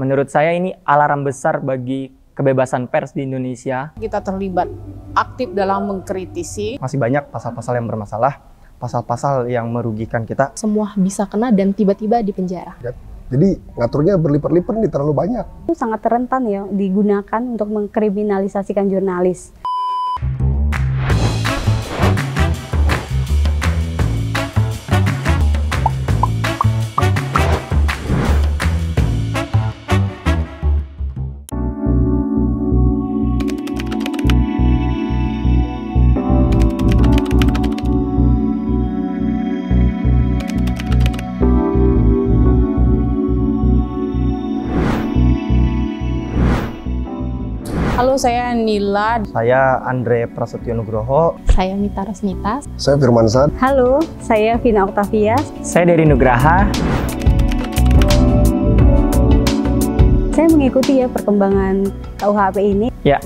Menurut saya ini alarm besar bagi kebebasan pers di Indonesia. Kita terlibat aktif dalam mengkritisi. Masih banyak pasal-pasal yang bermasalah, pasal-pasal yang merugikan kita. Semua bisa kena dan tiba-tiba di penjara. Jadi ngaturnya berlipat-lipat nih, terlalu banyak. Itu sangat rentan ya digunakan untuk mengkriminalisasikan jurnalis. Halo, saya Nila. Saya Andre Prasetyo Nugroho. Saya Mita Resmita. Saya Firman Sad. Halo, saya Vina Octavia. Saya dari Nugraha. Saya mengikuti ya perkembangan KUHP ini. Ya,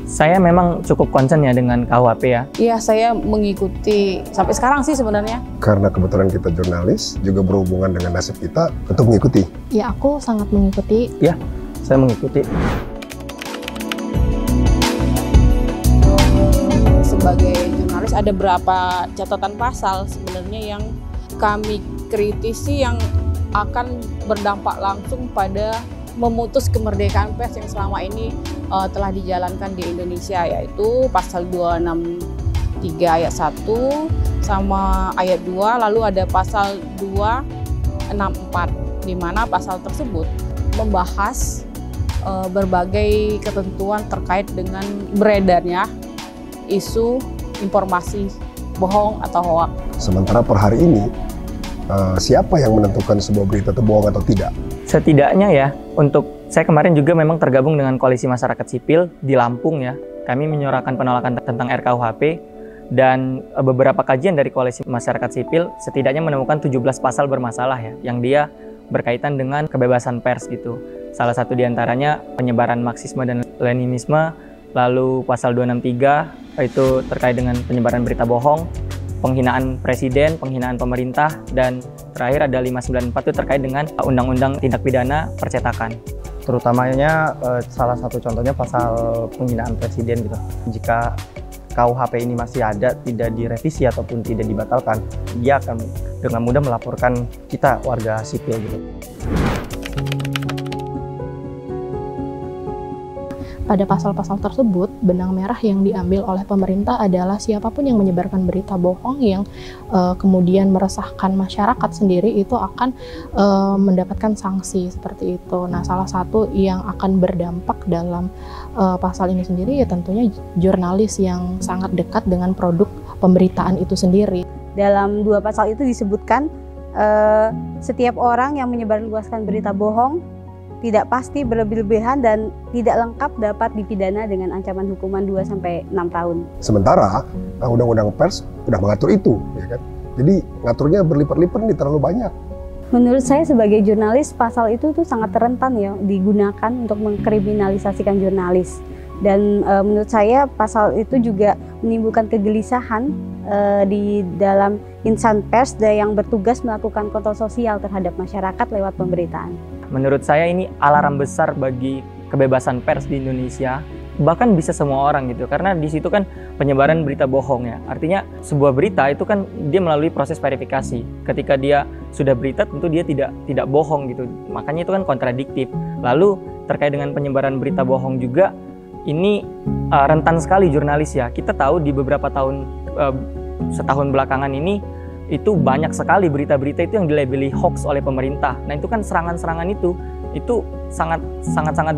saya memang cukup concern ya dengan KUHP ya. Iya, saya mengikuti sampai sekarang sih sebenarnya. Karena kebetulan kita jurnalis, juga berhubungan dengan nasib kita untuk mengikuti. Ya, aku sangat mengikuti. Ya, saya mengikuti. Sebagai jurnalis ada berapa catatan pasal sebenarnya yang kami kritisi yang akan berdampak langsung pada memutus kemerdekaan pers yang selama ini telah dijalankan di Indonesia, yaitu pasal 263 ayat 1 sama ayat 2, lalu ada pasal 264 di mana pasal tersebut membahas berbagai ketentuan terkait dengan beredarnya isu informasi bohong atau hoak. Sementara per hari ini, siapa yang menentukan sebuah berita itu bohong atau tidak? Setidaknya ya, saya kemarin juga memang tergabung dengan Koalisi Masyarakat Sipil di Lampung ya. Kami menyuarakan penolakan tentang RKUHP dan beberapa kajian dari Koalisi Masyarakat Sipil setidaknya menemukan 17 pasal bermasalah ya, yang dia berkaitan dengan kebebasan pers gitu. Salah satu diantaranya penyebaran Marxisme dan Leninisme, lalu pasal 263 itu terkait dengan penyebaran berita bohong, penghinaan presiden, penghinaan pemerintah, dan terakhir ada 594 itu terkait dengan undang-undang tindak pidana percetakan. Terutamanya salah satu contohnya pasal penghinaan presiden gitu. Jika KUHP ini masih ada, tidak direvisi ataupun tidak dibatalkan, dia akan dengan mudah melaporkan kita warga sipil gitu. Pada pasal-pasal tersebut, benang merah yang diambil oleh pemerintah adalah siapapun yang menyebarkan berita bohong yang kemudian meresahkan masyarakat sendiri itu akan mendapatkan sanksi seperti itu. Nah, salah satu yang akan berdampak dalam pasal ini sendiri ya tentunya jurnalis yang sangat dekat dengan produk pemberitaan itu sendiri. Dalam dua pasal itu disebutkan setiap orang yang menyebarluaskan berita bohong tidak pasti, berlebih-lebihan, dan tidak lengkap dapat dipidana dengan ancaman hukuman 2-6 tahun. Sementara undang-undang pers sudah mengatur itu, ya kan? Jadi ngaturnya berlipat-lipat nih, terlalu banyak. Menurut saya sebagai jurnalis, pasal itu tuh sangat rentan ya digunakan untuk mengkriminalisasikan jurnalis. Dan menurut saya pasal itu juga menimbulkan kegelisahan di dalam insan pers yang bertugas melakukan kontrol sosial terhadap masyarakat lewat pemberitaan. Menurut saya ini alarm besar bagi kebebasan pers di Indonesia, bahkan bisa semua orang gitu, karena di situ kan penyebaran berita bohong ya. Artinya sebuah berita itu kan dia melalui proses verifikasi. Ketika dia sudah berita tentu dia tidak bohong gitu. Makanya itu kan kontradiktif. Lalu terkait dengan penyebaran berita bohong juga ini rentan sekali jurnalis ya. Kita tahu di beberapa tahun setahun belakangan ini itu banyak sekali berita-berita itu yang dilabeli hoax oleh pemerintah. Nah, itu kan serangan-serangan itu sangat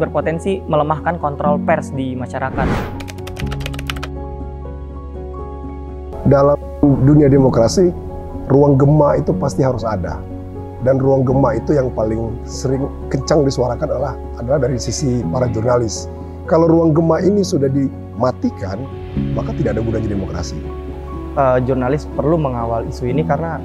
berpotensi melemahkan kontrol pers di masyarakat. Dalam dunia demokrasi, ruang gema itu pasti harus ada. Dan ruang gema itu yang paling sering kencang disuarakan adalah dari sisi para jurnalis. Kalau ruang gema ini sudah dimatikan, maka tidak ada gunanya demokrasi. Jurnalis perlu mengawal isu ini karena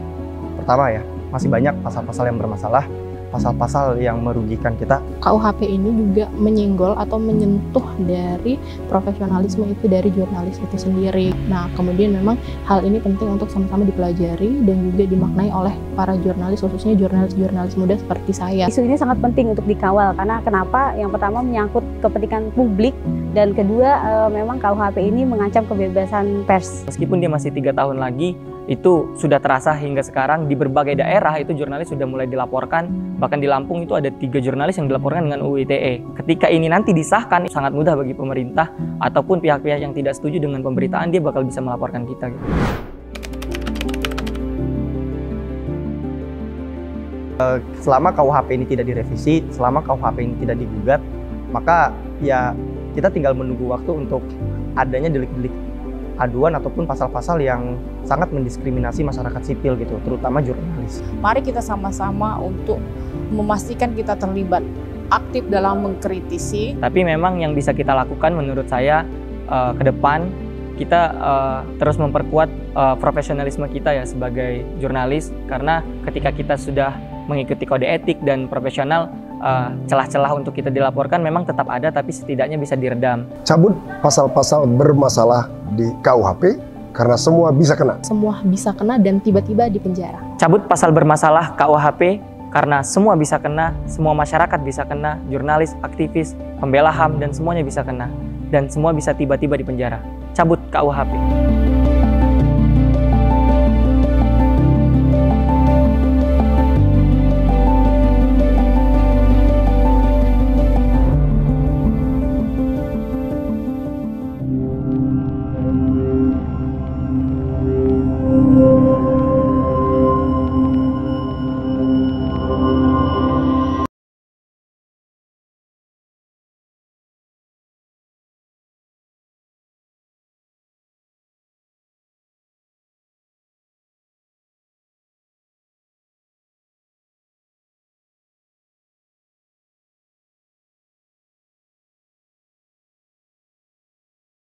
pertama ya, masih banyak pasal-pasal yang bermasalah, pasal-pasal yang merugikan kita. KUHP ini juga menyenggol atau menyentuh dari profesionalisme itu dari jurnalis itu sendiri. Nah, kemudian memang hal ini penting untuk sama-sama dipelajari dan juga dimaknai oleh para jurnalis, khususnya jurnalis-jurnalis muda seperti saya. Isu ini sangat penting untuk dikawal karena kenapa? Yang pertama menyangkut kepentingan publik dan kedua memang KUHP ini mengancam kebebasan pers. Meskipun dia masih 3 tahun lagi, itu sudah terasa hingga sekarang di berbagai daerah itu jurnalis sudah mulai dilaporkan. Bahkan di Lampung itu ada 3 jurnalis yang dilaporkan dengan UU ITE. Ketika ini nanti disahkan, sangat mudah bagi pemerintah ataupun pihak-pihak yang tidak setuju dengan pemberitaan, dia bakal bisa melaporkan kita gitu. Selama KUHP ini tidak direvisi, selama KUHP ini tidak digugat, maka ya kita tinggal menunggu waktu untuk adanya delik-delik aduan ataupun pasal-pasal yang sangat mendiskriminasi masyarakat sipil gitu, terutama jurnalis. Mari kita sama-sama untuk memastikan kita terlibat aktif dalam mengkritisi. Tapi memang yang bisa kita lakukan menurut saya ke depan kita terus memperkuat profesionalisme kita ya sebagai jurnalis, karena ketika kita sudah mengikuti kode etik dan profesional, celah-celah untuk kita dilaporkan memang tetap ada, tapi setidaknya bisa diredam. Cabut pasal-pasal bermasalah di KUHP karena semua bisa kena. Semua bisa kena dan tiba-tiba di penjara. Cabut pasal bermasalah KUHP karena semua bisa kena, semua masyarakat bisa kena, jurnalis, aktivis, pembela HAM, dan semuanya bisa kena. Dan semua bisa tiba-tiba di penjara. Cabut KUHP.